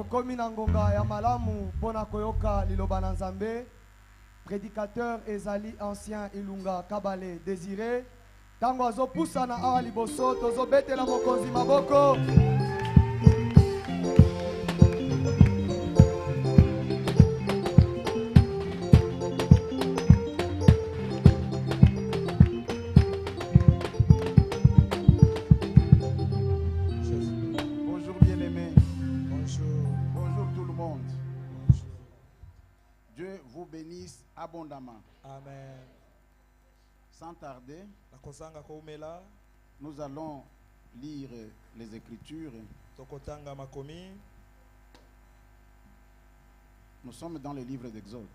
Tokomi na ngonga ya malamu pona koyoka liloba na Nzambe. Prédicateur ezali ancien Ilunga Kabale Désiré. Tango azo poussa na awa liboso tozo betela mokonzi maboko. Bénisse abondamment. Amen. Sans tarder, nous allons lire les Écritures. Nous sommes dans le livre d'Exode.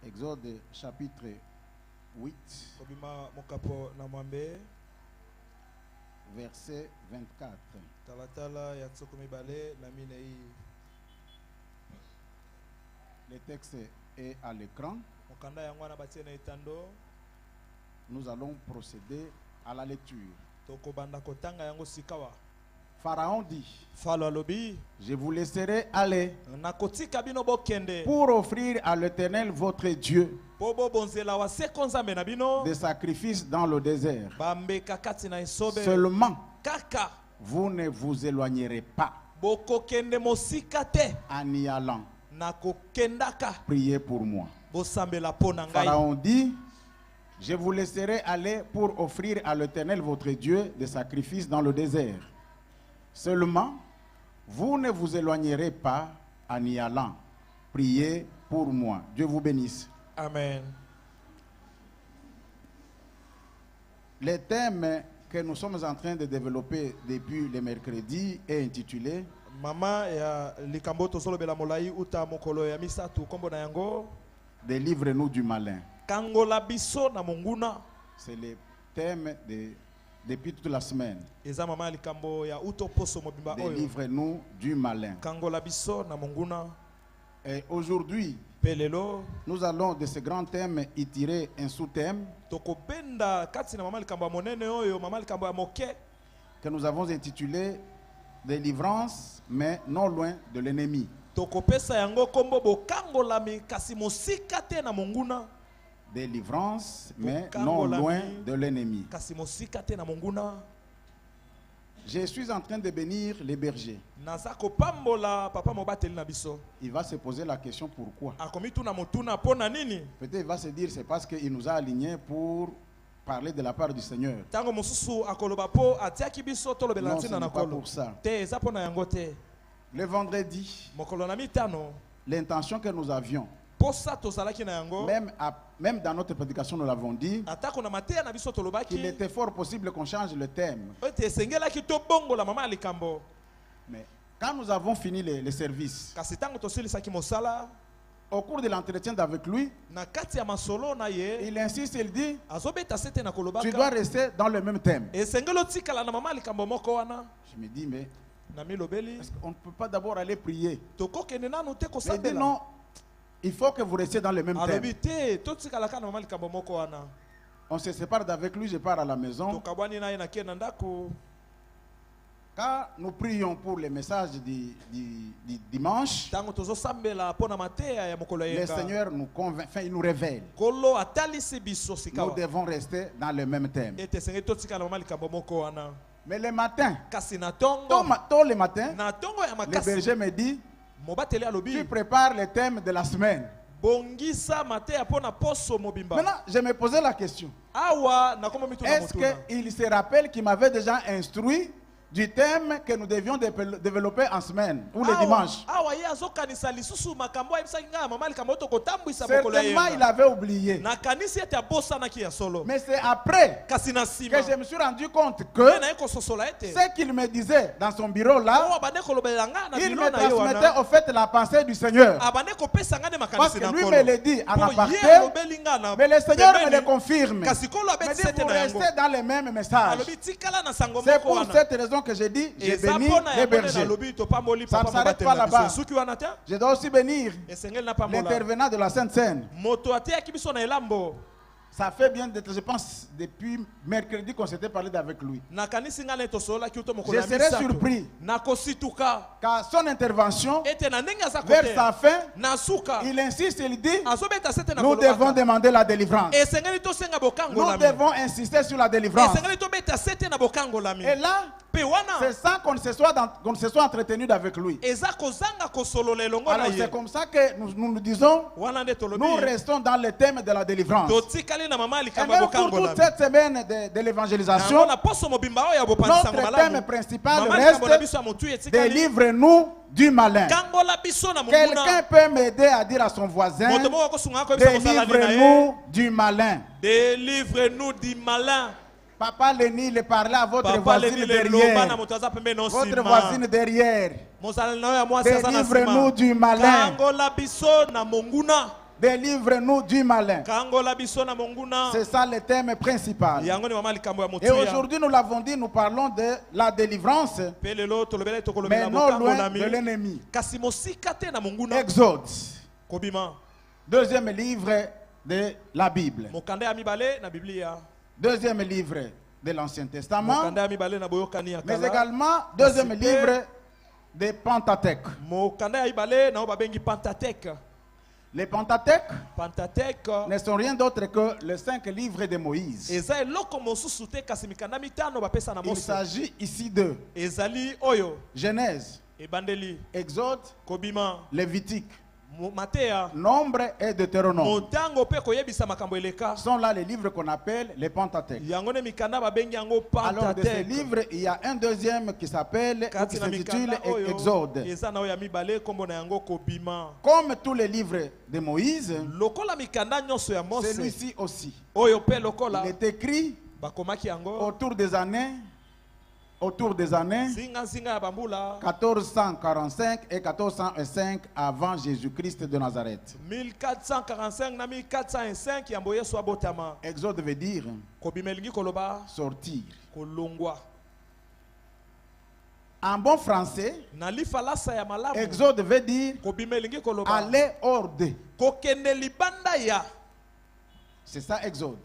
Exode chapitre 8, verset 24. Le texte est à l'écran. Nous allons procéder à la lecture. Pharaon dit: je vous laisserai aller pour offrir à l'Éternel votre Dieu des sacrifices dans le désert. Seulement, vous ne vous éloignerez pas en y allant. Priez pour moi. Pharaon dit: je vous laisserai aller pour offrir à l'Éternel votre Dieu des sacrifices dans le désert. Seulement, vous ne vous éloignerez pas en y allant. Priez pour moi. Dieu vous bénisse. Amen. Le thème que nous sommes en train de développer depuis le mercredi est intitulé Mama ya likamboto solo bela molai uta mokolo ya misatu kombo na yango Délivre-nous du malin. Kangola biso na monguna. C'est le thème depuis toute la semaine. Eza mama likambo ya uto poso mobimba oyo. Délivre-nous du malin. Kangola biso na monguna. Et aujourd'hui, pelelo nous allons de ce grand thème y tirer un sous-thème tokobenda kati na mama likambo monene oyo mama likambo ya moke que nous avons intitulé Délivrance, mais non loin de l'ennemi. Tokopesa yango kombo bokangola mi kasi mosika te na monguna. Délivrance, mais non loin de l'ennemi. Kasi mosika te na monguna. Je suis en train de bénir les bergers. Naza kopambola papa mobateli na biso. Il va se poser la question pourquoi. Akomitu na motuna pona nini? Peut-être il va se dire c'est parce qu'il nous a alignés pour parler de la part du Seigneur. Tango mosusu akoloba po atiaki biso to lobela ntina na kolo. Pour ça. Te eza pona yango te. Le vendredi, mokolo na mitano, l'intention que nous avions, posa tozalaki na yango, même dans notre prédication nous l'avons dit, atako na mateya na biso tolobaki qu'il était fort possible qu'on change le thème. Ete sengelaki to bongo la mama likambo. Mais quand nous avons fini les services, kasi tango toselisaki mosala, au cours de l'entretien avec lui, na kati ya masolo na ye, il insiste, il dit: azobeta sete na kolobaka, tu dois rester dans le même thème. Et sengelo tikala na mama likambo moko wana. Je me dis mais on ne peut pas d'abord aller prier. Il dit non, il faut que vous restiez dans le même thème. On se sépare d'avec lui, je pars à la maison. Quand nous prions pour les messages du dimanche, le Seigneur nous convainc, il nous révèle. Nous devons rester dans le même thème. Mais le matin, tôt le matin, le berger me dit: tu prépares le thème de la semaine. Maintenant, je me posais la question: est-ce qu'il se rappelle qu'il m'avait déjà instruit du thème que nous devions développer en semaine ou le dimanche? Certainement, il avait oublié. Mais c'est après que je me suis rendu compte que ce qu'il me disait dans son bureau là, il me transmettait au fait la pensée du Seigneur. Parce que lui me le dit en aparté, mais le Seigneur me le confirme. Me dit: vous restez dans les mêmes messages. C'est pour cette raison que j'ai dit: j'ai béni les bergers. Ça ne s'arrête pas là-bas. Je dois aussi bénir l'intervenant de la Sainte Seine. Ça fait bien d'être, je pense, depuis mercredi qu'on s'était parlé avec lui. Je serais surpris qu'à son intervention, vers sa fin, il insiste, il dit, nous devons demander la délivrance. Nous devons insister sur la délivrance. Et là, c'est ça qu'on se soit entretenu avec lui. Alors c'est comme ça que nous disons, nous restons dans le thème de la délivrance. Et même pour toute cette semaine de l'évangélisation, notre thème principal reste délivre-nous du malin. Quelqu'un peut m'aider à dire à son voisin, délivre-nous du malin. Délivre-nous du malin. Papa Lenny, il parlait à votre voisine derrière. Votre voisine derrière. Délivre-nous du malin. Délivre-nous du malin. C'est ça le thème principal. Et aujourd'hui, nous l'avons dit, nous parlons de la délivrance, mais non loin de l'ennemi. Exode. Deuxième livre de la Bible. Deuxième livre de l'Ancien Testament, mais également deuxième livre de Pentateuque. Les Pentateuques ne sont rien d'autre que les 5 livres de Moïse. Il s'agit ici de Genèse, Exode, Lévitique, Nombre et Deutéronome sont là les livres qu'on appelle les Pentateuques. Alors de ces livres, il y a un deuxième qui s'appelle, qui s'intitule Exode. Comme tous les livres de Moïse, celui-ci aussi. Il est écrit autour des années 1445 et 1405 avant Jésus-Christ de Nazareth. 1445 na 1405 yambo Yesu abotama. Exode veut dire sortir. En bon français, Exode veut dire aller hors de. C'est ça Exode.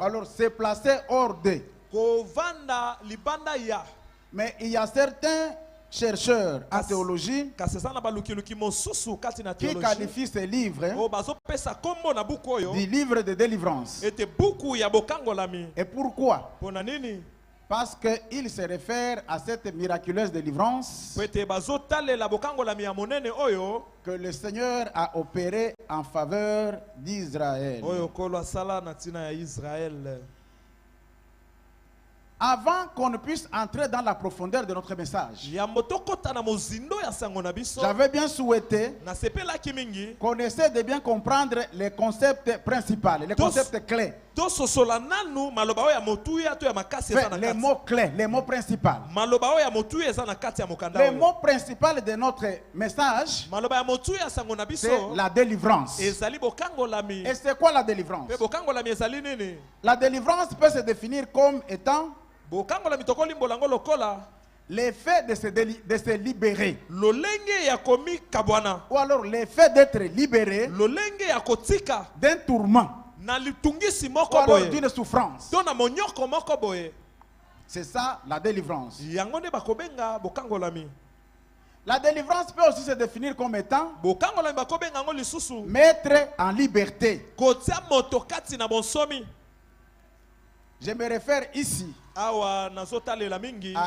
Alors c'est placé hors de. Mais il y a certains chercheurs en théologie qui qualifient ces livres du livre de délivrance. Et pourquoi? Parce qu'il se réfère à cette miraculeuse délivrance que le Seigneur a opérée en faveur d'Israël. Avant qu'on ne puisse entrer dans la profondeur de notre message, j'avais bien souhaité qu'on essaie de bien comprendre les concepts principaux, les concepts clés. Les mots clés, les mots principaux. Le mot principal de notre message, c'est la délivrance. Et c'est quoi la délivrance? La délivrance peut se définir comme étant l'effet de se libérer. Ou alors l'effet d'être libéré d'un tourment. Ou alors d'une souffrance. C'est ça la délivrance. La délivrance peut aussi se définir comme étant mettre en liberté. Je me réfère ici à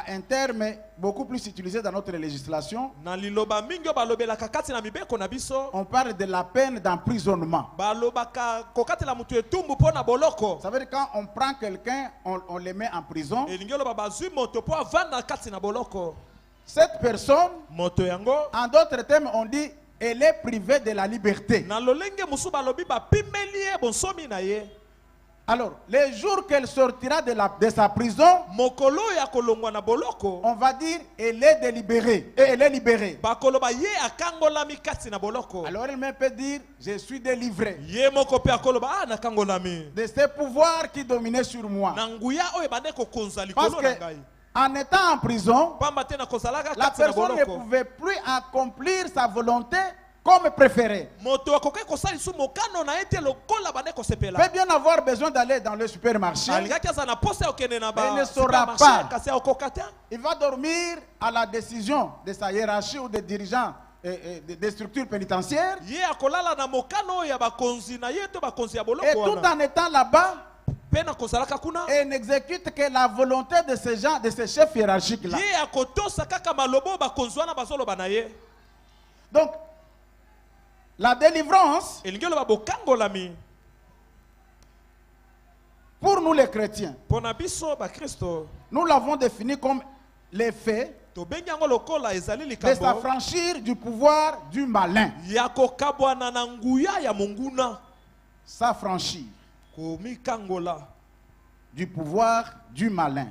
un terme beaucoup plus utilisé dans notre législation. On parle de la peine d'emprisonnement. Ça veut dire quand on prend quelqu'un, on le met en prison. Cette personne, en d'autres termes, on dit elle est privée de la liberté. Alors, les jours qu'elle sortira de sa prison, on va dire elle est délibérée. Et elle est libérée. Alors, elle même peut dire je suis délivré de ces pouvoirs qui dominaient sur moi. Parce que en étant en prison, la personne ne pouvait plus accomplir sa volonté comme préféré. Peut bien avoir besoin d'aller dans le supermarché. Il ne saura pas. Il va dormir à la décision de sa hiérarchie ou des dirigeants des structures pénitentiaires. Et tout en étant là-bas, et n'exécute que la volonté de ces gens, de ces chefs hiérarchiques-là. Donc, la délivrance, pour nous les chrétiens, nous l'avons défini comme l'effet de s'affranchir du pouvoir du malin. S'affranchir du pouvoir du malin.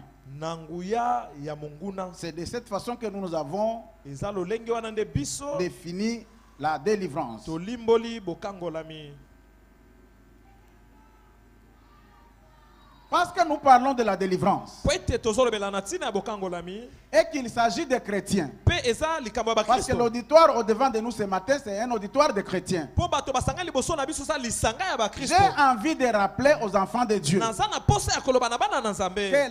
C'est de cette façon que nous avons défini la délivrance. Parce que nous parlons de la délivrance et qu'il s'agit des chrétiens. Parce que l'auditoire au devant de nous ce matin, c'est un auditoire de chrétiens. J'ai envie de rappeler aux enfants de Dieu que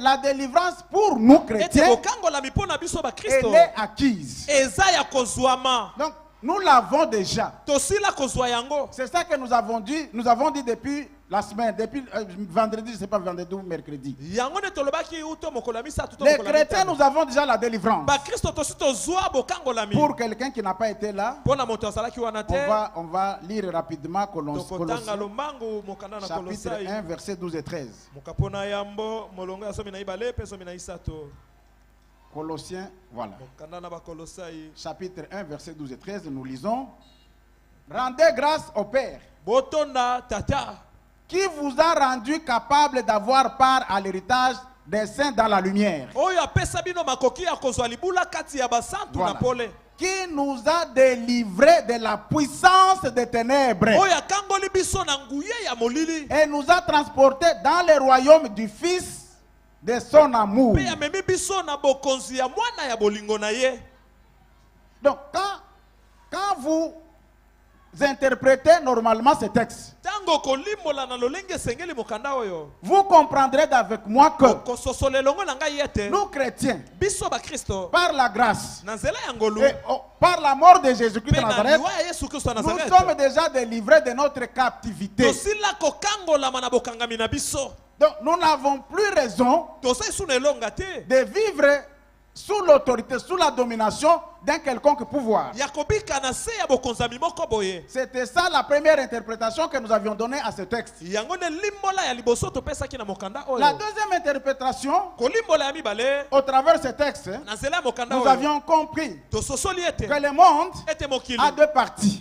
la délivrance pour nous chrétiens, elle est acquise. Donc, nous l'avons déjà. C'est ça que nous avons dit depuis la semaine, depuis vendredi, je ne sais pas, vendredi ou mercredi. Les chrétiens, nous avons déjà la délivrance. Pour quelqu'un qui n'a pas été là, on va lire rapidement Colossiens, chapitre 1, versets 12 et 13. Colossiens, voilà. Chapitre 1, verset 12 et 13, nous lisons. Rendez grâce au Père qui vous a rendu capable d'avoir part à l'héritage des saints dans la lumière. Voilà. Qui nous a délivrés de la puissance des ténèbres et nous a transportés dans le royaume du Fils de son amour. Donc, quand vous interprétez normalement ce texte, vous comprendrez avec moi que nous chrétiens, par la grâce et par la mort de Jésus-Christ de Nazareth, nous sommes déjà délivrés de notre captivité. Donc nous n'avons plus raison de vivre sous l'autorité, sous la domination d'un quelconque pouvoir. C'était ça la première interprétation que nous avions donnée à ce texte. La deuxième interprétation, au travers de ce texte, nous avions compris que le monde a deux parties.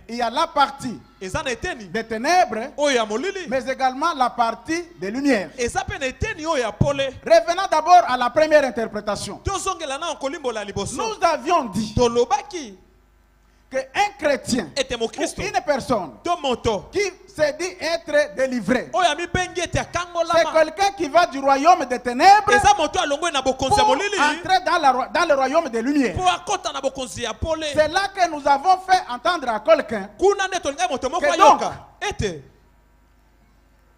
Il y a la partie des ténèbres, mais également la partie des lumières. Revenons d'abord à la première interprétation. Nous avions dit qu'un chrétien ou une personne qui se dit être délivré, c'est quelqu'un qui va du royaume des ténèbres pour entrer dans le royaume des lumières. C'est là que nous avons fait entendre à quelqu'un que donc,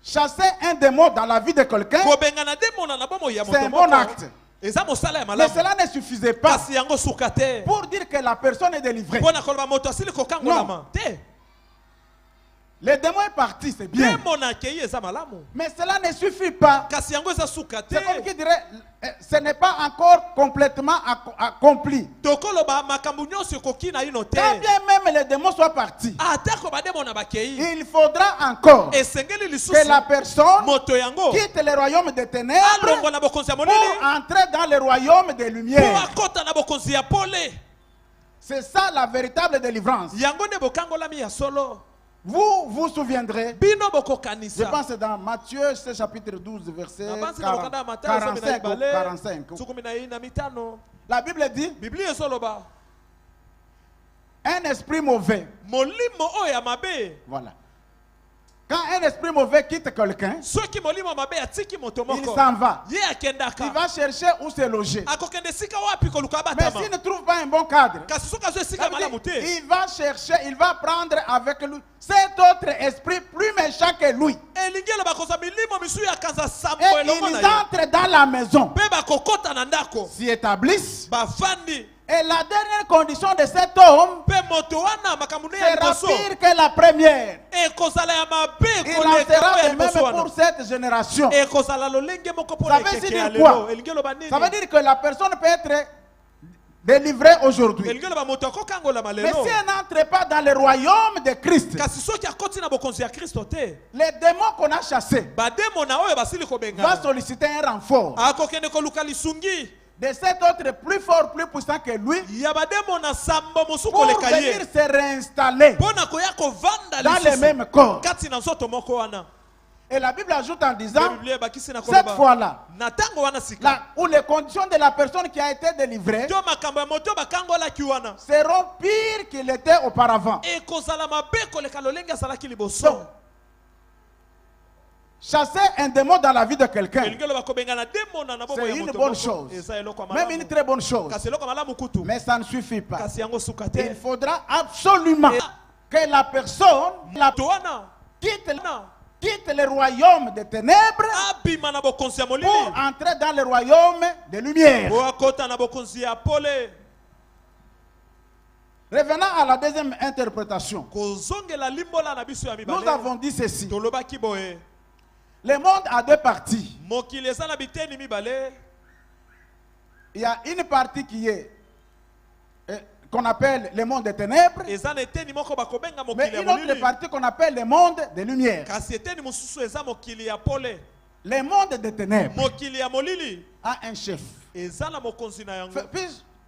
chasser un démon dans la vie de quelqu'un, c'est un bon acte. Mais cela ne suffisait pas pour dire que la personne est délivrée. Non. Le démon est parti, c'est bien. Mais cela ne suffit pas. C'est comme qui dirait, ce n'est pas encore complètement accompli. Quand bien même les démons soient partis, il faudra encore que la personne quitte le royaume des ténèbres pour entrer dans le royaume des lumières. C'est ça la véritable délivrance. Vous vous souviendrez, je pense dans Matthieu chapitre 12 verset 45. La Bible dit, un esprit mauvais, voilà, Quand un esprit mauvais quitte quelqu'un, il s'en va. Il va chercher où se loger. Mais s'il ne trouve pas un bon cadre, il va chercher, il va prendre avec lui cet autre esprit plus méchant que lui. Et ils entrent dans la maison, s'y établissent. Et la dernière condition de cet homme sera pire que la première. Il en sera de même pour cette génération. Ça veut dire quoi? Ça veut dire que la personne peut être délivrée aujourd'hui. Mais si elle n'entre pas dans le royaume de Christ, les démons qu'on a chassés vont solliciter un renfort de cet autre plus fort, plus puissant que lui, pour venir se réinstaller dans le même corps. Et la Bible ajoute en disant, cette fois-là, où les conditions de la personne qui a été délivrée seront pires qu'il était auparavant. Donc, chasser un démon dans la vie de quelqu'un, c'est une bonne chose, même une très bonne chose, mais ça ne suffit pas. Il faudra absolument que la personne quitte le royaume des ténèbres pour entrer dans le royaume des lumières. Revenant à la deuxième interprétation, nous avons dit ceci. Le monde a deux parties. Il y a une partie qui est qu'on appelle le monde des ténèbres, mais une autre partie qu'on appelle le monde des lumières. Le monde des ténèbres a un chef. Puis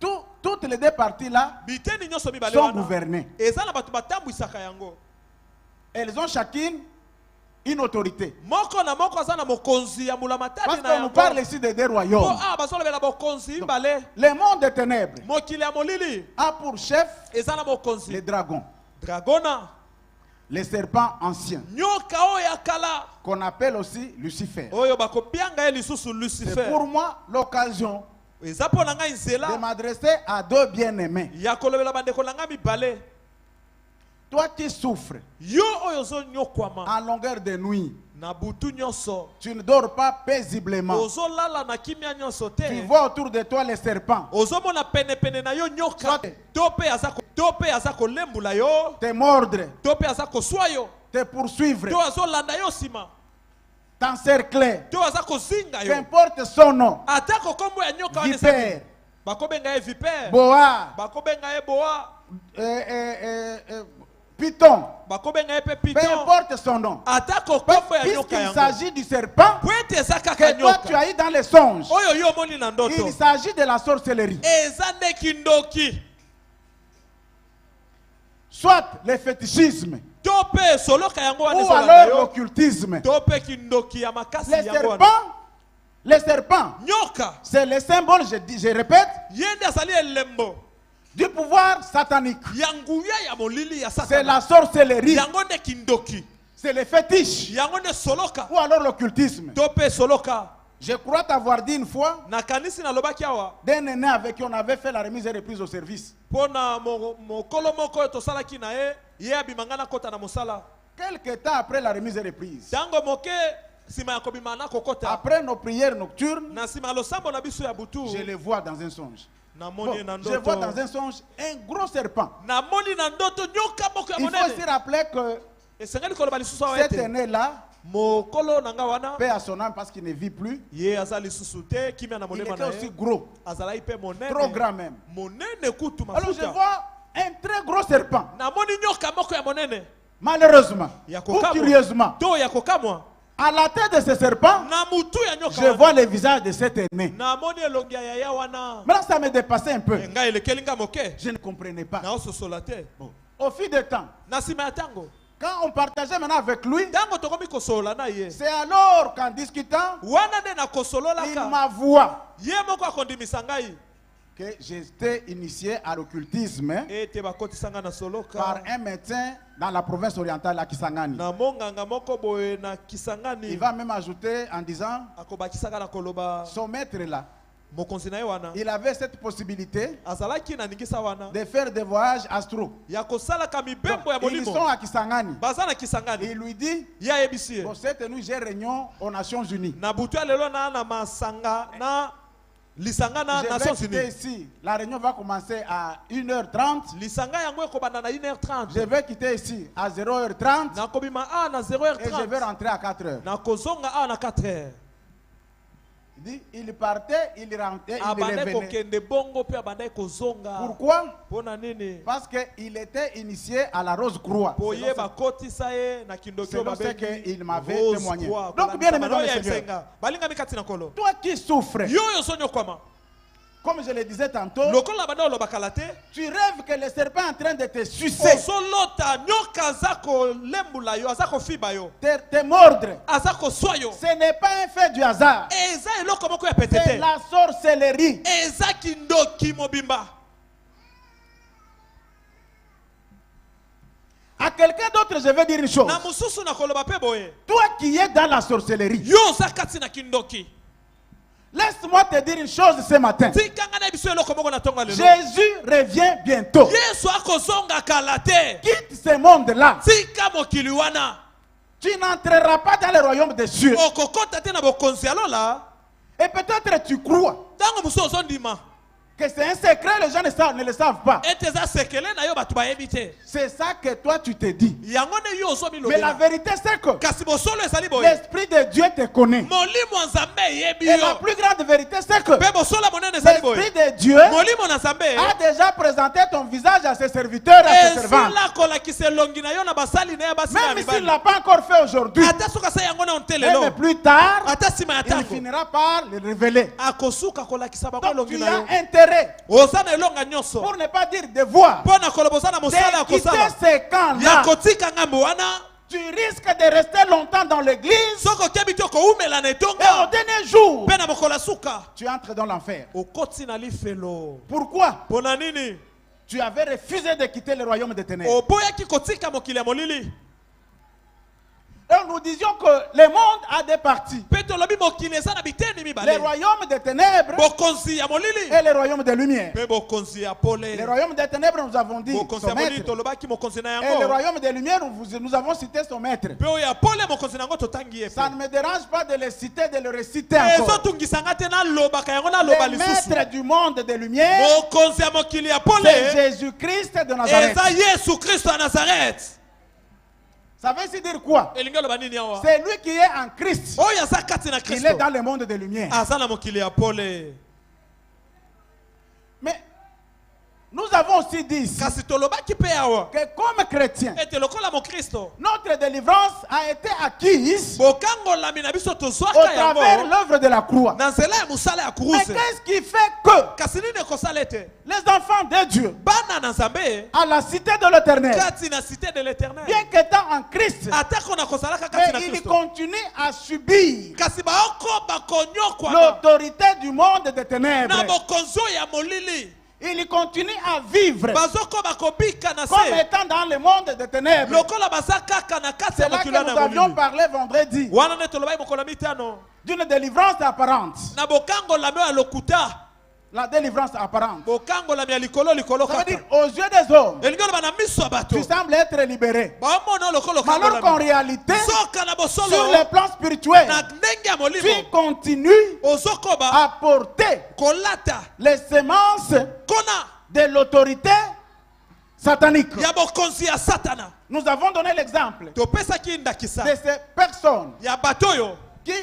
toutes les deux parties là sont gouvernées. Elles ont chacune une autorité. Parce qu'on nous parle ici des deux royaumes. Donc, le monde des ténèbres a pour chef les dragons, les serpents anciens, qu'on appelle aussi Lucifer. C'est pour moi l'occasion de m'adresser à deux bien-aimés. Toi qui souffres en longueur de nuit, tu ne dors pas paisiblement. Tu vois autour de toi les serpents te mordre, te poursuivre, t'encercler, qu'importe son nom, vipère, boa, Python, peu importe son nom, puisqu'il s'agit du serpent que toi tu as eu dans les songes, il s'agit de la sorcellerie, soit le fétichisme ou alors l'occultisme. Les serpents, c'est le symbole, je répète, du pouvoir satanique. C'est la sorcellerie. C'est le fétiche. Ou alors l'occultisme. Je crois t'avoir dit une fois d'un aîné avec qui on avait fait la remise et reprise au service. Quelques temps après la remise et reprise, après nos prières nocturnes, je les vois dans un songe. Bon, je vois dans un songe un gros serpent. Il faut aussi rappeler que cet aîné-là, paix à son âme parce qu'il ne vit plus, il était aussi gros, trop grand même. Alors je vois un très gros serpent. Malheureusement, ou curieusement, à la tête de ce serpent, je vois le visage de cet aîné. Maintenant, ça me dépassait un peu. Je ne comprenais pas. Bon. Au fil du temps, quand on partageait maintenant avec lui, c'est alors qu'en discutant, il m'avoua que j'étais initié à l'occultisme par un médecin dans la province orientale à Kisangani. Il va même ajouter en disant, son maître là, il avait cette possibilité de faire des voyages astro. Ils sont à Kisangani. Et il lui dit, bon, cette nuit j'ai réunion aux Nations Unies. Je vais quitter ici. La réunion va commencer à 1h30. Je vais quitter ici à 0h30. Et je vais rentrer à 4h. Il partait, il rentrait, il revenait. Pourquoi? Parce qu'il était initié à la Rose Croix. Selon ce qu'il m'avait témoigné. Donc, bien aimé dans le Seigneur, toi qui souffres, comme je le disais tantôt, tu rêves que le serpent est en train de te sucer, te mordre. Ce n'est pas un fait du hasard. C'est la sorcellerie. À quelqu'un d'autre, je vais dire une chose. Toi qui es dans la sorcellerie, laisse-moi te dire une chose ce matin. Jésus revient bientôt. Quitte ce monde-là. Tu n'entreras pas dans le royaume des cieux. Et peut-être tu crois que c'est un secret, les gens ne le savent pas. C'est ça que toi tu te dis. Mais la vérité c'est que l'Esprit de Dieu te connaît. Et la plus grande vérité c'est que l'Esprit de Dieu a déjà présenté ton visage à ses serviteurs et à ses servants. Même s'il ne l'a pas encore fait aujourd'hui, même plus tard, il finira par le révéler. Donc tu as intérêt, pour ne pas dire devoir, de quitter ces camps-là. Tu risques de rester longtemps dans l'église et au dernier jour, tu entres dans l'enfer. Pourquoi? Tu avais refusé de quitter le royaume des ténèbres. Et nous disions que le monde a deux parties. Le royaume des ténèbres et le royaume des lumières. Le royaume des ténèbres, nous avons dit son maître. Et le royaume des lumières, nous avons cité son maître. Ça ne me dérange pas de le citer, de le réciter encore. Le maître du monde des lumières, c'est Jésus-Christ de Nazareth. Ça veut aussi dire quoi? C'est lui qui est en Christ. Il est dans le monde des lumières. Mais nous avons aussi dit ici que comme chrétiens, notre délivrance a été acquise au travers l'œuvre de la croix. Mais qu'est-ce qui fait que les enfants de Dieu à la cité de l'Éternel, bien qu'étant en Christ, mais ils continuent à subir l'autorité du monde des ténèbres? Il continue à vivre comme étant dans le monde des ténèbres. C'est là que nous avions parlé vendredi d'une délivrance apparente. La délivrance apparente. Ça veut dire aux yeux des hommes, tu sembles être libéré. Alors qu'en réalité, sur le plan spirituel, tu continues à porter les semences de l'autorité satanique. Nous avons donné l'exemple de ces personnes qui,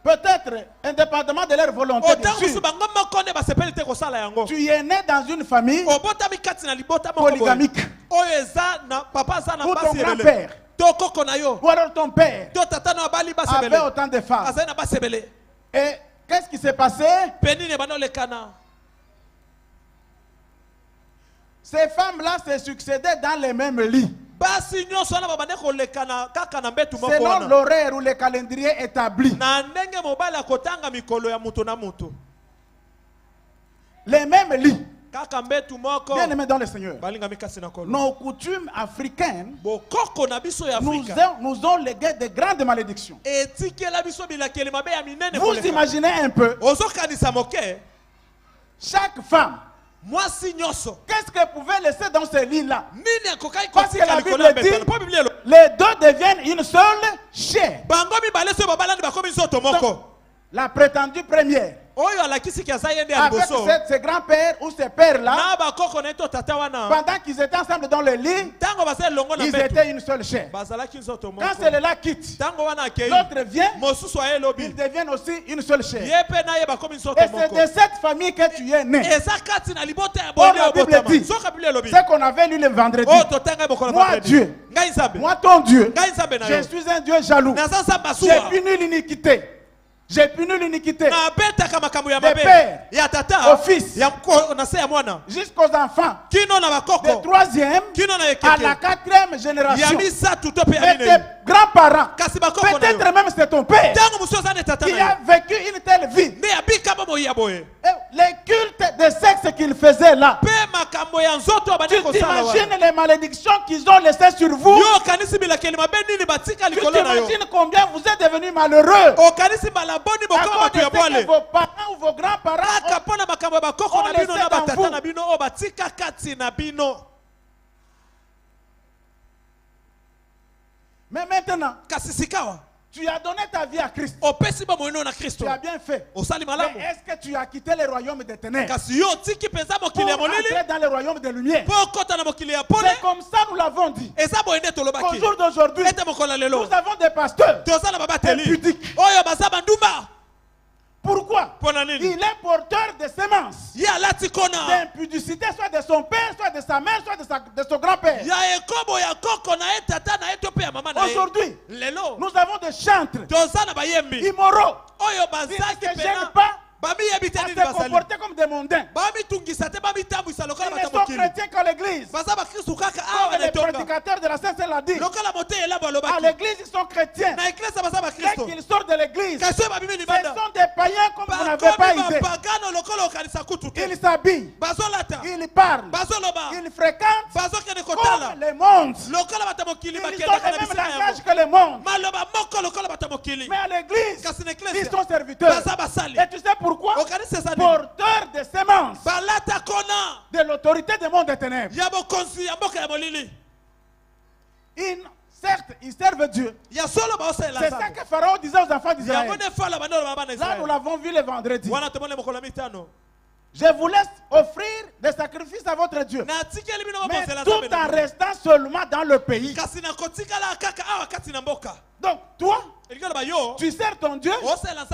peut-être, indépendamment de leur volonté, tu es né dans une famille polygamique où ton grand-père ou alors ton père avait autant de femmes. Et qu'est-ce qui s'est passé? Ces femmes-là se succédaient dans les mêmes lits, selon l'horaire ou le calendrier établi. les mêmes lits. Bien aimés dans le Seigneur. Nos coutumes africaines nous ont légué de grandes malédictions. Vous imaginez un peu, chaque femme, qu'est-ce qu'elle pouvait laisser dans ce lit-là? Parce que la Bible dit, les deux deviennent une seule chair. Donc, la prétendue première, avec ses grands-pères ou ses pères-là, pendant qu'ils étaient ensemble dans le lit, ils étaient une seule chair. Quand celui-là quitte, l'autre vient, ils deviennent aussi une seule chair. Et c'est de cette famille que tu es né. Or, la Bible dit, ce qu'on avait lu le vendredi, moi Dieu, moi ton Dieu, je suis un Dieu jaloux, j'ai puni l'iniquité. J'ai puni l'iniquité des pères au fils jusqu'aux enfants de 3e à la 4e génération. Et tes grands-parents, peut-être même c'est ton père qui a vécu une telle vie. Et les cultes de sexe qu'ils faisaient là, tu t'imagines les malédictions qu'ils ont laissées sur vous? Tu t'imagines combien vous êtes devenus malheureux à cause de ce que vos parents ou vos grands-parents ont laissé dans vous. Mais maintenant, tu as donné ta vie à Christ. Tu as bien fait. Mais est-ce que tu as quitté le royaume des ténèbres pour entrer dans le royaume des lumières? C'est comme ça nous l'avons dit. Au jour d'aujourd'hui, nous avons des pasteurs impudiques. Pourquoi? Il est porteur de semences d'impudicité, soit de son père, soit de sa mère, soit de son grand-père. Aujourd'hui, nous avons des chantres immoraux qui ne se gênent pas à se comporter comme des mondains. Ils ne sont chrétiens qu'à l'église. Comme les prédicateurs de la Sainte l'a dit. À l'église, ils sont chrétiens. Dès qu'ils sortent de l'église, ce sont des païens comme vous n'avez pas idée. Ils s'habillent, ils parlent, ils fréquentent comme le monde. Ils ont le même langage que le monde. Mais à l'église, ils sont serviteurs. Et tu sais pourquoi? Porteur de semences de l'autorité du monde des ténèbres. Certes, ils servent Dieu. C'est ça que Pharaon disait aux enfants d'Israël. Là, nous l'avons vu le vendredi. Je vous laisse offrir des sacrifices à votre Dieu, mais tout en restant seulement dans le pays. Donc, toi, tu sers ton Dieu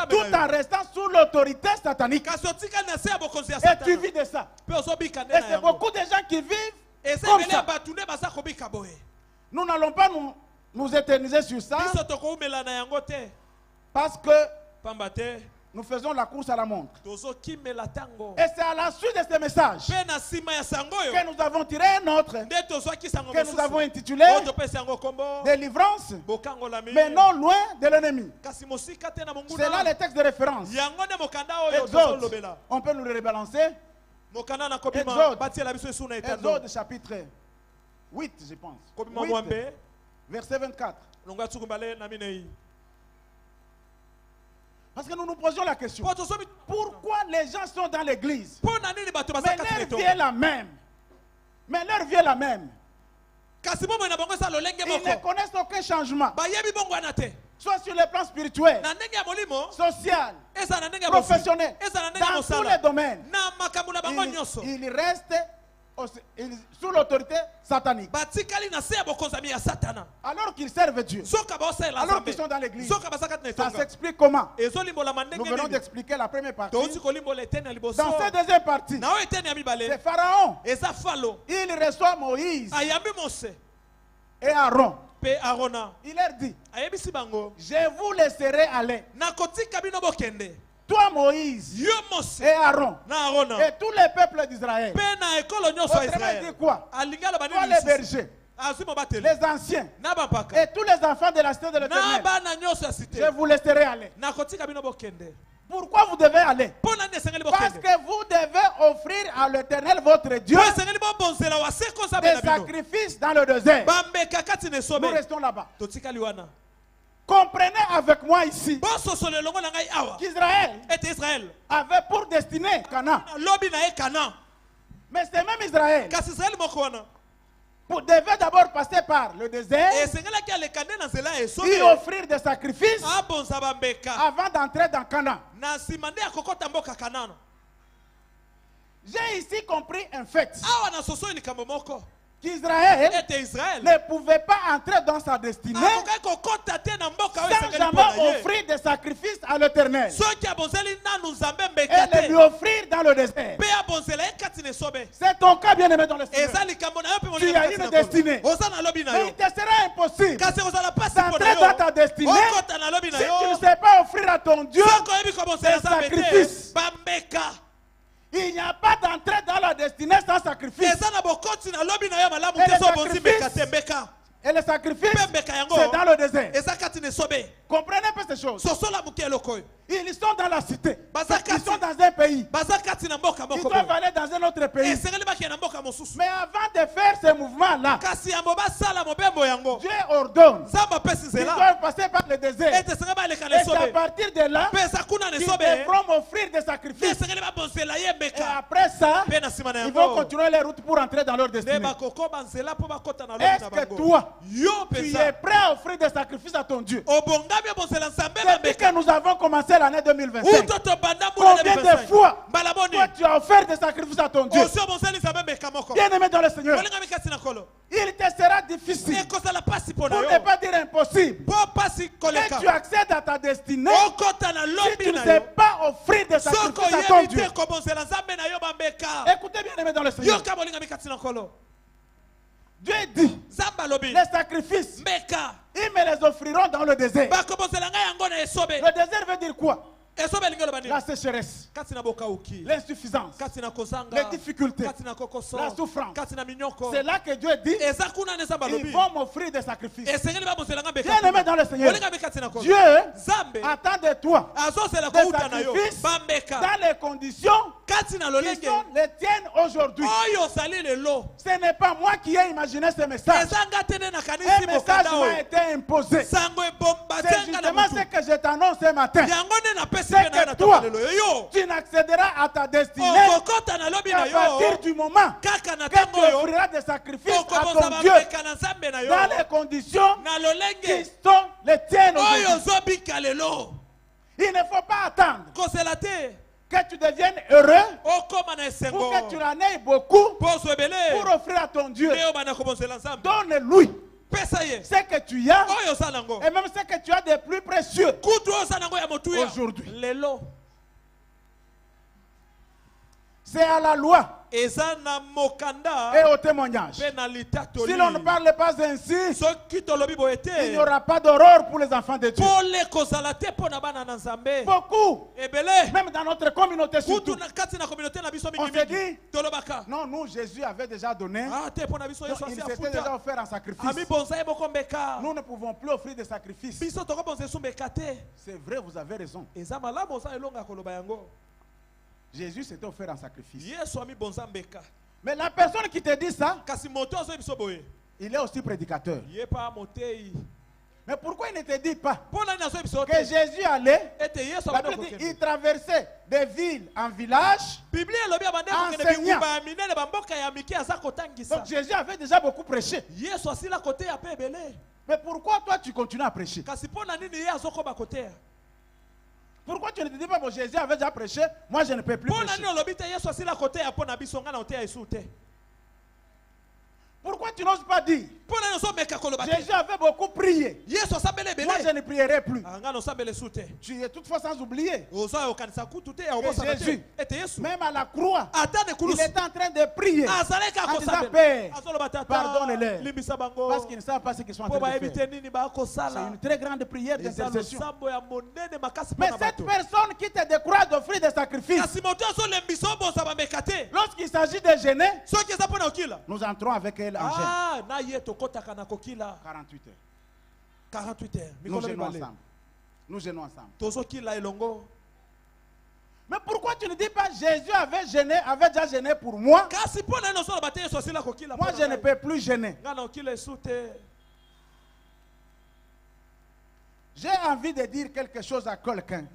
tout en restant sous l'autorité satanique. Et tu vis de ça. Et c'est beaucoup de gens qui vivent comme ça. Nous n'allons pas nous éterniser sur ça, parce que nous faisons la course à la montre. Et c'est à la suite de ce message que nous avons tiré un autre, que nous avons intitulé Délivrance, mais non loin de l'ennemi. C'est là le texte de référence. Exode, on peut nous le rebalancer. Exode chapitre 8, je pense. 8, verset 24. Parce que nous nous posons la question. Pourquoi les gens sont dans l'église? Mais leur vie est la même. Ils ne connaissent aucun changement. Soit sur le plan spirituel, social, professionnel, dans tous les domaines. Ils restent sous l'autorité satanique. Alors qu'ils servent Dieu, alors qu'ils sont dans l'église, ça s'explique comment? Nous venons d'expliquer la première partie. Dans cette deuxième partie, c'est Pharaon. Il reçoit Moïse et Aaron. Il leur dit, je vous laisserai aller. Toi Moïse et Aaron et tous les peuples d'Israël. Autrement dit quoi? Toi les bergers, les anciens et tous les enfants de la cité de l'Éternel, je vous laisserai aller. Pourquoi vous devez aller? Parce que vous devez offrir à l'Éternel votre Dieu des sacrifices dans le désert. Nous restons là-bas. Comprenez avec moi ici qu'Israël avait pour destinée Canaan. Mais c'est même Israël devait d'abord passer par le désert et offrir des sacrifices avant d'entrer dans Canaan. J'ai ici compris un fait. Qu'Israël ne pouvait pas entrer dans sa destinée sans jamais offrir des sacrifices à l'Éternel et lui offrir dans le désert. C'est ton cas, bien-aimé dans le Seigneur. Tu as une destinée. Mais il te sera impossible d'entrer dans ta destinée si tu ne sais pas offrir à ton Dieu des sacrifices. Il n'y a pas d'entrée dans la destinée sans sacrifice. Et le sacrifice, c'est dans le désert. Comprenez un peu ces choses. Ils sont dans la cité. Ils sont dans un pays. Ils doivent aller dans un autre pays. Mais avant de faire ce mouvement-là, Dieu ordonne. Ils doivent passer par le désert. Et à partir de là, ils devront m'offrir des sacrifices. Et après ça, ils vont continuer les routes pour entrer dans leur destinée. Est-ce que toi, tu es prêt à offrir des sacrifices à ton Dieu? Depuis que nous avons commencé l'année 2025, combien de fois toi tu as offert des sacrifices à ton Dieu? Bien aimé dans le Seigneur, il te sera difficile, pour ne pas dire impossible, que tu accèdes à ta destinée si tu ne sais pas offrir des sacrifices à ton Dieu. Écoutez, bien aimé dans le Seigneur, Dieu dit, les sacrifices, ils me les offriront dans le désert. Le désert veut dire quoi? La sécheresse, l'insuffisance, les difficultés, la souffrance. C'est là que Dieu dit, ils vont m'offrir des sacrifices. Bien aimé dans le Seigneur, Dieu attend de toi des sacrifices dans les conditions qui sont les tiennes aujourd'hui. Ce n'est pas moi qui ai imaginé ce message. Un message m'a été imposé. C'est justement ce que je t'annonce ce matin. C'est que toi, tu n'accéderas à ta destinée qu'à partir du moment que tu offriras des sacrifices à ton Dieu dans les conditions qui sont les tiennes aujourd'hui. Il ne faut pas attendre que tu deviennes heureux ou que tu en aies beaucoup pour offrir à ton Dieu. Donne-lui ce que tu as et même ce que tu as de plus précieux aujourd'hui. C'est à la loi et au témoignage. Si l'on ne parle pas ainsi, il n'y aura pas d'aurore pour les enfants de Dieu. Beaucoup, même dans notre communauté surtout, on se dit, non, nous, Jésus avait déjà donné, il s'était déjà offert un sacrifice. Nous ne pouvons plus offrir des sacrifices. C'est vrai, vous avez raison. Jésus s'était offert un sacrifice. Mais la personne qui te dit ça, il est aussi prédicateur. Mais pourquoi il ne te dit pas que Jésus allait, il traversait des villes en village, enseignant. Donc Jésus avait déjà beaucoup prêché. Mais pourquoi toi tu continues à prêcher? Pourquoi tu ne te dis pas, bon, Jésus avait déjà prêché, moi je ne peux plus prêcher? Pourquoi tu n'oses pas dire, Jésus avait beaucoup prié, moi je ne prierai plus? Tu es toutefois sans oublier que Jésus, même à la croix, il était en train de prier en disant, Père, pardonne-les, parce qu'ils ne savent pas ce qu'ils sont en train de faire. C'est une très grande prière d'intercession. Mais cette personne qui te décourage d'offrir des sacrifices, lorsqu'il s'agit de gêner, nous entrons avec elle en gêne. 48 heures. 48 heures. Nous gênons ensemble. Mais pourquoi tu tu ne dis pas Jésus avait déjà gêné pour moi, moi je ne peux plus gêner. J'ai envie de dire quelque chose à quelqu'un.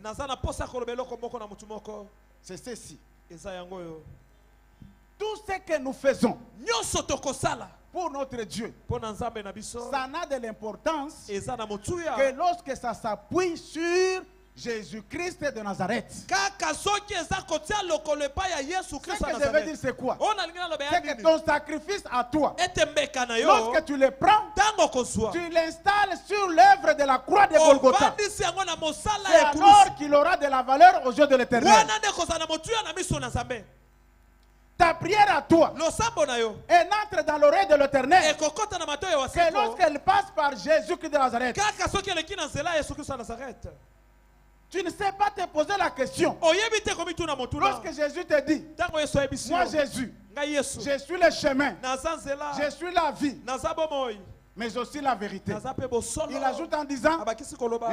C'est ceci. Tout ce que nous faisons pour notre Dieu, ça n'a de l'importance que lorsque ça s'appuie sur Jésus-Christ de Nazareth. Ce que je veux dire, c'est quoi? C'est que ton sacrifice à toi, lorsque tu le prends, tu l'installes sur l'œuvre de la croix de Golgotha. C'est alors qu'il aura de la valeur aux yeux de l'Éternel. Ta prière à toi, elle entre dans l'oreille de l'Éternel. Que lorsqu'elle passe par Jésus-Christ de Nazareth, tu ne sais pas te poser la question. Lorsque Jésus te dit, moi Jésus, je suis le chemin, je suis la vie, mais aussi la vérité. Il ajoute en disant,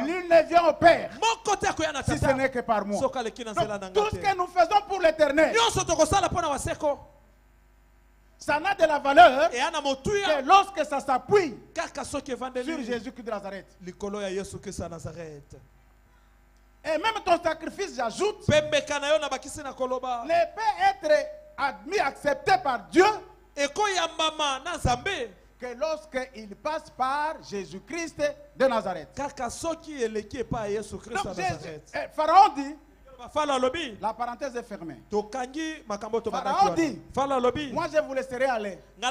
nul ne vient au Père si ce n'est que par moi. Donc, tout ce que nous faisons pour l'Éternel, ça n'a de la valeur que lorsque ça s'appuie sur Jésus-Christ de Nazareth. Et même ton sacrifice, j'ajoute, ne peut être admis, accepté par Dieu que lorsqu'il passe par Jésus-Christ de Nazareth. Donc, Pharaon dit, la parenthèse est fermée. Pharaon dit, moi je vous laisserai aller. On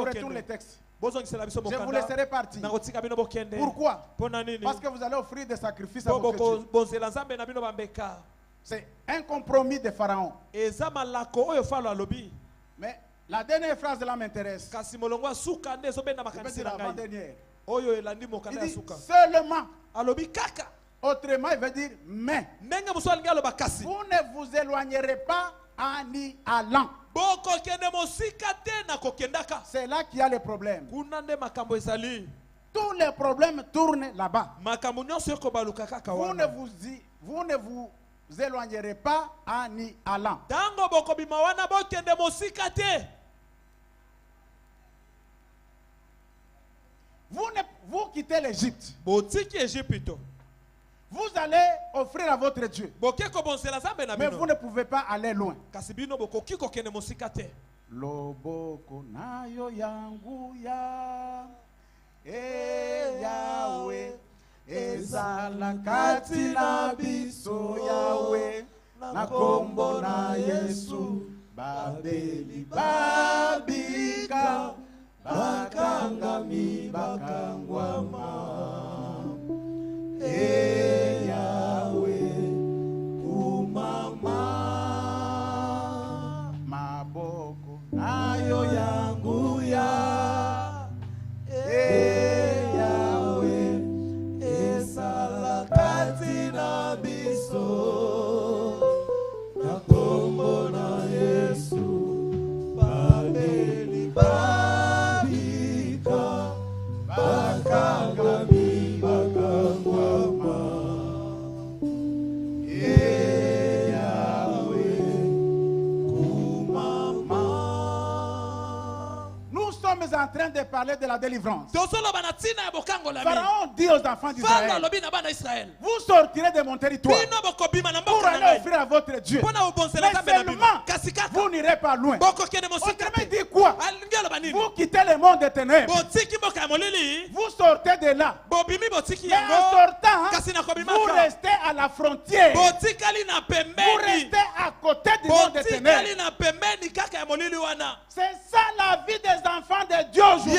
retourne les textes. Je vous laisserai partir. Pourquoi? Parce que vous allez offrir des sacrifices à votre Dieu. C'est un compromis de Pharaon. Mais la dernière phrase là m'intéresse. C'est l'avant-dernière. Il dit seulement. Autrement, il veut dire mais. Vous ne vous éloignerez pas en y allant. C'est là qu'il y a les problèmes. Tous les problèmes tournent là-bas. Vous ne vous éloignerez pas en y allant. Vous quittez l'Égypte. Vous allez offrir à votre Dieu. Mais vous ne pouvez pas aller loin. Loboko nayo yangu ya Yahweh ezala kati na biso Yahweh na kombo na Yesu babeli babika bakangami bakangwama Yahweh umama maboko nayo yangu ya Yahweh esala kati na biso na kombo na Yesu babeli babika bakangami bakangwama en train de parler de la délivrance. Pharaon dit aux enfants d'Israël, vous sortirez de mon territoire pour aller offrir à votre Dieu. Mais seulement, vous n'irez pas loin. Autrement dit quoi? Vous quittez le monde des ténèbres. Vous sortez de là. Mais en sortant, vous restez à la frontière. Vous restez à côté du monde des ténèbres. C'est ça la vie des enfants de Dieu aujourd'hui.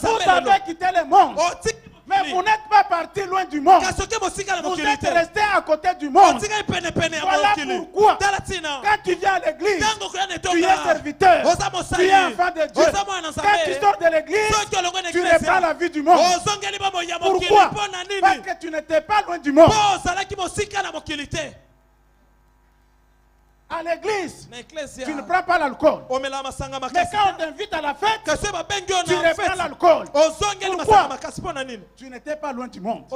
Vous avez quitté le monde. Mais vous n'êtes pas parti loin du monde. Vous êtes resté à côté du monde. Voilà pourquoi, quand tu viens à l'église, tu es serviteur, tu es enfant de Dieu. Quand tu sors de l'église, tu reprends la vie du monde. Pourquoi? Parce que tu n'étais pas loin du monde. À l'église, tu ne prends pas l'alcool. Mais quand on t'invite à la fête, tu reprends l'alcool. Pourquoi? Tu n'étais pas loin du monde.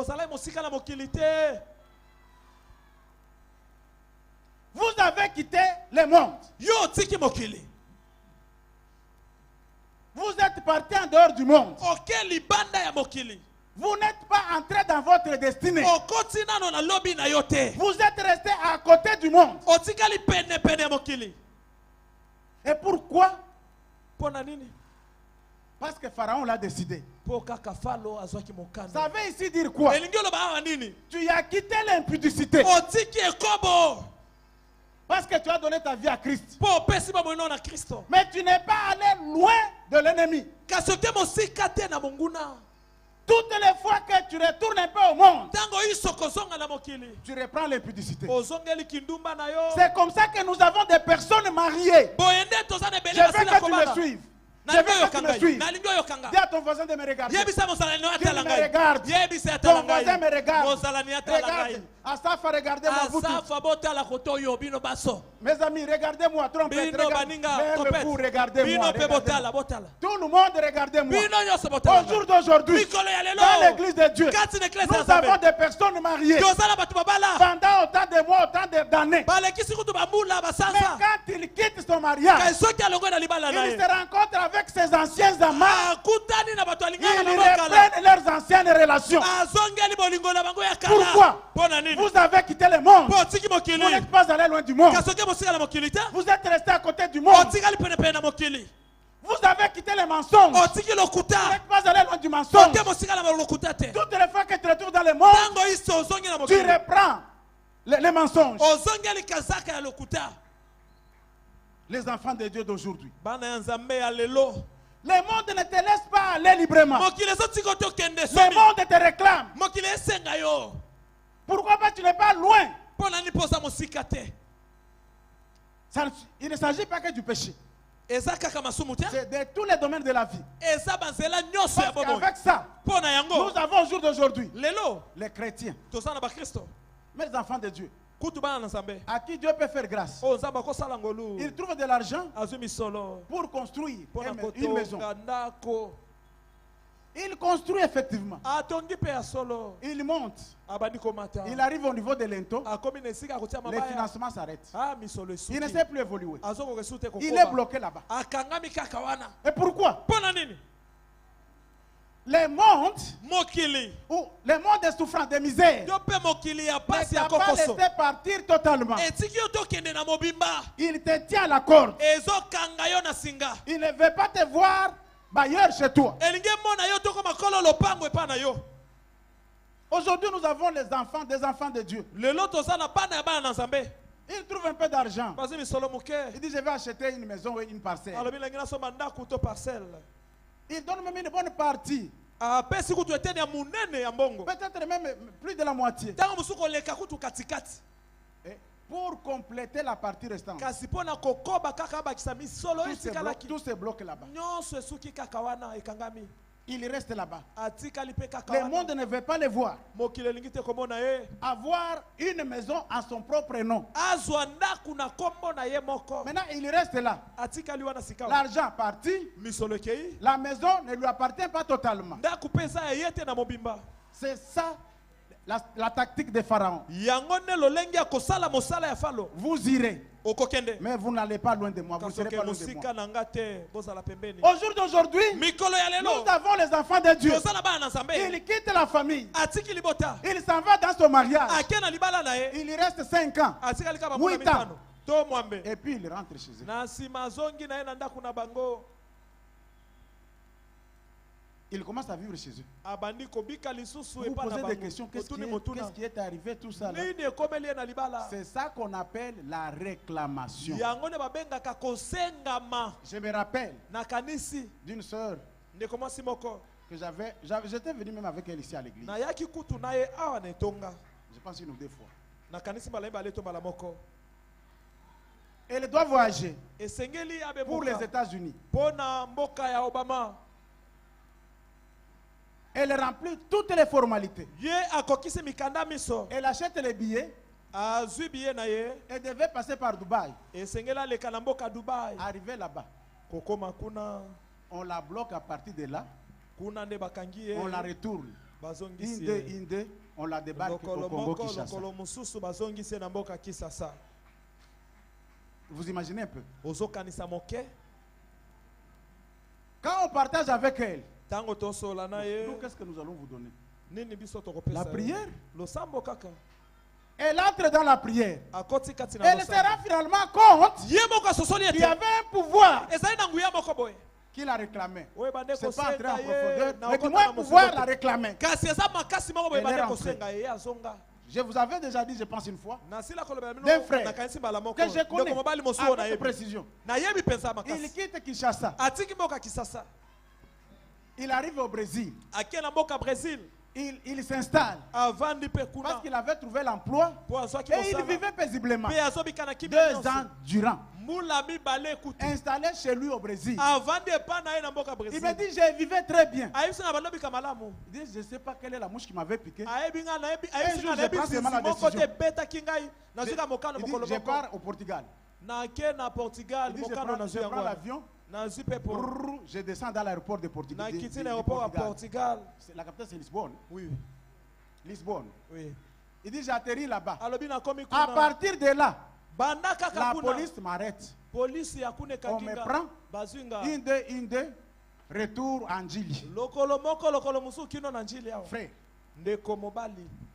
le monde. Yo tiki mokili. Vous êtes parti en dehors du monde. Ok libanda ya mokili. Vous n'êtes pas entré dans votre destinée. Okotina no na lobby na yote. Vous êtes resté à côté du monde. Otikali pene pene mokili. Et pourquoi? Pona nini? Parce que Pharaon l'a décidé. Ça veut ici dire quoi? Tu as quitté l'impudicité. Parce que tu as donné ta vie à Christ. Mais tu n'es pas allé loin de l'ennemi. Toutes les fois que tu retournes un peu au monde, tu reprends l'impudicité. C'est comme ça que nous avons des personnes mariées. Je veux que tu me suives. Je veux que tu me suives. Dis à ton voisin de me regarder. Qu'il me regarde. Ton voisin me regarde. Regarde. Asafa, regardez-moi. Mes amis, regardez-moi. Trompette, regardez-moi. Vous, regardez-moi. Tout le monde, regardez-moi. Au jour d'aujourd'hui, dans l'église de Dieu, nous avons des personnes mariées. Pendant autant de mois, autant d'années. Mais quand il quitte son mariage, il se rencontre avec ses anciens amants. Ils reprennent leurs anciennes relations. Pourquoi? Vous avez quitté le monde. Vous n'êtes pas allé loin du monde. Vous êtes resté à côté du monde. Vous avez quitté les mensonges. Vous n'êtes pas allé loin du mensonge. Toutes les fois que tu retournes dans le monde, tu reprends les mensonges. Les enfants de Dieu d'aujourd'hui. Le monde ne te laisse pas aller librement. Le monde te réclame. Pourquoi pas tu n'es pas loin? Il ne s'agit pas que du péché. C'est de tous les domaines de la vie. Parce qu'avec ça, nous avons au jour d'aujourd'hui les chrétiens, mes enfants de Dieu, à qui Dieu peut faire grâce. Ils trouvent de l'argent pour construire une maison. Il construit effectivement. Il monte. Il arrive au niveau de l'ento. Les financements s'arrêtent. Il ne sait plus évoluer. Il est bloqué là-bas. Et pourquoi? Le monde, le monde est souffrant de misère. Ne t'a pas laissé partir totalement. Il te tient à la corde. Il ne veut pas te voir ailleurs chez toi. Aujourd'hui, nous avons les enfants, des enfants de Dieu. Ils trouvent un peu d'argent. Ils disent, je vais acheter une maison et une parcelle. Ils donnent même une bonne partie. Peut-être même plus de la moitié. Pour compléter la partie restante. Tout se bloque là-bas. Il reste là-bas. Le monde ne veut pas le voir. Avoir une maison à son propre nom. Maintenant, il reste là. L'argent parti. La maison ne lui appartient pas totalement. C'est ça la tactique de Pharaon. Vous irez. Mais vous n'allez pas loin de moi. Vous ne serez pas loin de moi. Au jour d'aujourd'hui, nous avons les enfants de Dieu. Il quitte la famille. Il s'en va dans son mariage. Il y reste 5 ans, 8 ans. Et puis il rentre chez eux. Il commence à vivre chez eux. Vous posez des questions. Qu'est-ce qui est arrivé, tout ça là? C'est ça qu'on appelle la réclamation. Je me rappelle d'une sœur que j'étais venu même avec elle ici à l'église. Je pense une ou deux fois. Elle doit voyager pour les États-Unis. Elle remplit toutes les formalités. Elle achète les billets. Elle devait passer par Dubaï. Arriver là-bas, on la bloque à partir de là. On la retourne. Inde, on la débarque au Congo Kinshasa. Vous imaginez un peu. Quand on partage avec elle, nous, qu'est-ce que nous allons vous donner? La prière. Elle entre dans la prière. Elle sera finalement compte qu'il y avait un pouvoir qu'il a réclamé. C'est pas entrer en profondeur, mais du moins pouvoir la réclamer. Je vous avais déjà dit, je pense une fois, d'un frère que je connais avec précision. Il quitte Kinshasa. Il arrive au Brésil. Il s'installe parce qu'il avait trouvé l'emploi et il vivait paisiblement 2 ans durant. Installé chez lui au Brésil. Il me dit, je vivais très bien. Il dit, je ne sais pas quelle est la mouche qui m'avait piqué. Un jour, je prends seulement la décision. Il dit, je pars au Portugal. Il dit, je prends l'avion. Je descends dans l'aéroport de Portugal. La capitale, c'est Lisbonne. Oui. Lisbonne. Oui. Il dit, j'atterris là-bas. À partir de là, la police m'arrête. On me prend. Une de retour en Djili. Frère.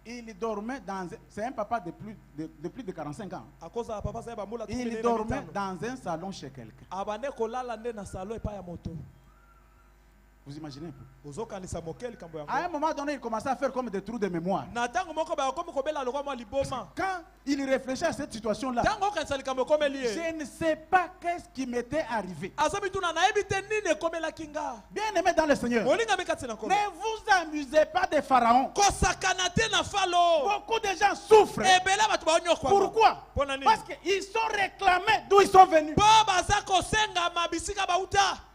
Il dormait dans... C'est un papa de plus de 45 ans. Il dormait dans un salon chez quelqu'un. Vous imaginez un peu? À un moment donné, il commençait à faire comme des trous de mémoire. Quand il réfléchit à cette situation-là, je ne sais pas qu'est-ce qui m'était arrivé. Bien aimé dans le Seigneur, ne vous amusez pas des pharaons. Beaucoup de gens souffrent. Pourquoi? Parce qu'ils sont réclamés d'où ils sont venus.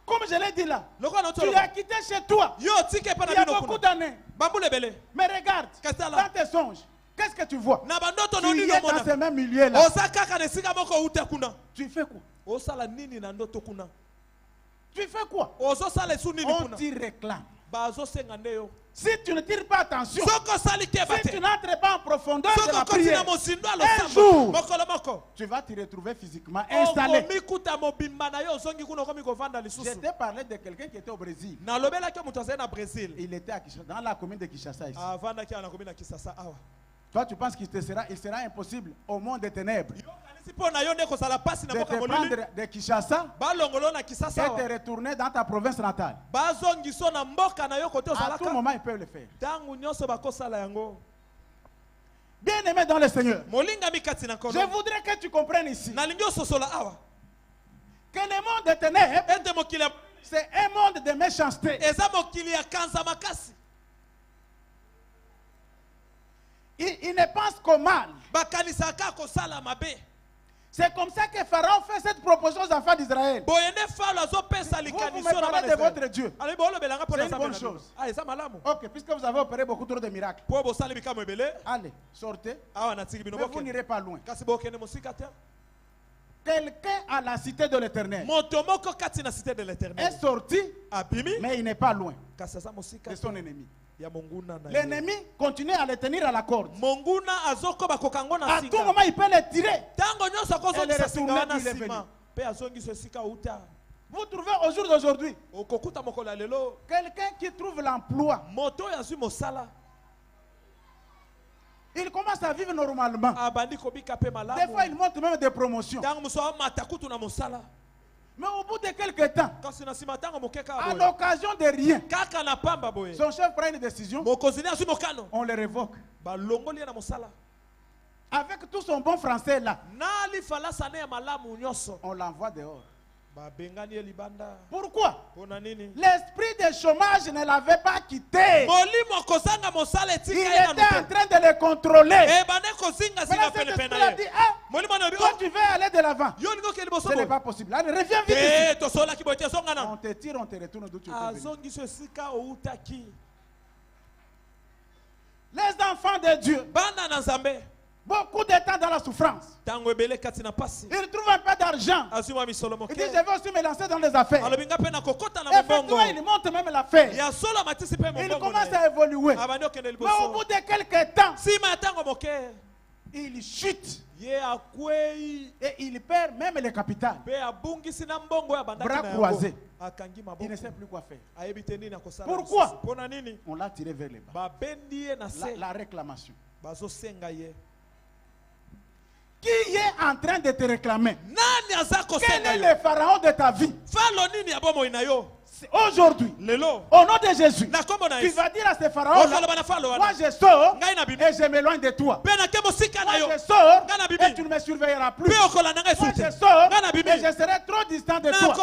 Comme je l'ai dit là, tu as quitté chez toi il y a beaucoup d'années. Mais regarde, dans tes songes, qu'est-ce que tu vois? Tu es dans ce même milieu là. Tu fais quoi? Tu fais quoi? On t'y réclame. Si tu ne tires pas attention, si tu n'entres pas en profondeur de la prière, un jour, tu vas te retrouver physiquement installé. J'étais parlé de quelqu'un qui était au Brésil. Il était à Kinshasa, dans la commune de Kinshasa ici. Toi, tu penses qu'il sera impossible au monde des ténèbres de te prendre de Kinshasa et te retourner dans ta province natale. À tout moment, ils peuvent le faire. Bien aimé dans le Seigneur, je voudrais que tu comprennes ici que le monde des ténèbres, c'est un monde de méchanceté. Il ne pense qu'au mal. C'est comme ça que Pharaon fait cette proposition aux enfants d'Israël. Vous me parlez de votre Dieu. C'est une bonne chose. Ok, puisque vous avez opéré beaucoup trop de miracles. Allez, sortez. Mais vous n'irez pas loin. Quelqu'un à la cité de l'Éternel est sorti, mais il n'est pas loin de son ennemi. L'ennemi continue à le tenir à la corde. À tout moment, il peut le tirer. Et le retourner où il est venu. Vous trouvez au jour d'aujourd'hui quelqu'un qui trouve l'emploi. Il commence à vivre normalement. Des fois, il monte même des promotions. Mais au bout de quelques temps, à l'occasion de rien, son chef prend une décision, on le révoque. Avec tout son bon français là, on l'envoie dehors. Pourquoi? L'esprit de chômage ne l'avait pas quitté. Il était en train de le contrôler. Maintenant, cet esprit a dit, toi tu veux aller de l'avant. Ce n'est pas possible. Allez, reviens vite ici. On te tire, on te retourne d'où tu es venu. Les enfants de Dieu, beaucoup de temps dans la souffrance, il trouve un peu d'argent. Il dit, je vais aussi me lancer dans les affaires. Effectivement, il monte même l'affaire. Il commence à évoluer. Mais au bout de quelques temps, il chute. Et il perd même le capital. Bras croisés. Il ne sait plus quoi faire. Pourquoi? On l'a tiré vers le bas. La réclamation. Qui est en train de te réclamer? Quel est le pharaon de ta vie? Aujourd'hui, au nom de Jésus, tu vas dire à ce pharaon, moi je sors et je m'éloigne de toi. Moi je sors et tu ne me surveilleras plus. Moi je sors et je serai trop distant de toi.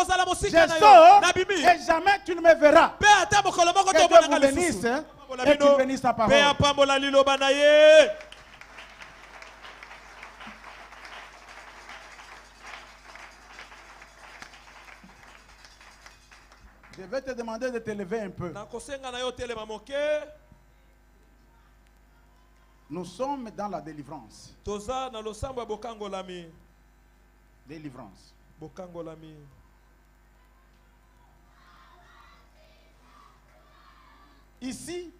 Je sors et jamais tu ne me verras. Que Dieu vous bénisse et qu'il bénisse sa parole. Je vais te demander de te lever un peu. Nous sommes dans la délivrance. Délivrance. Ici,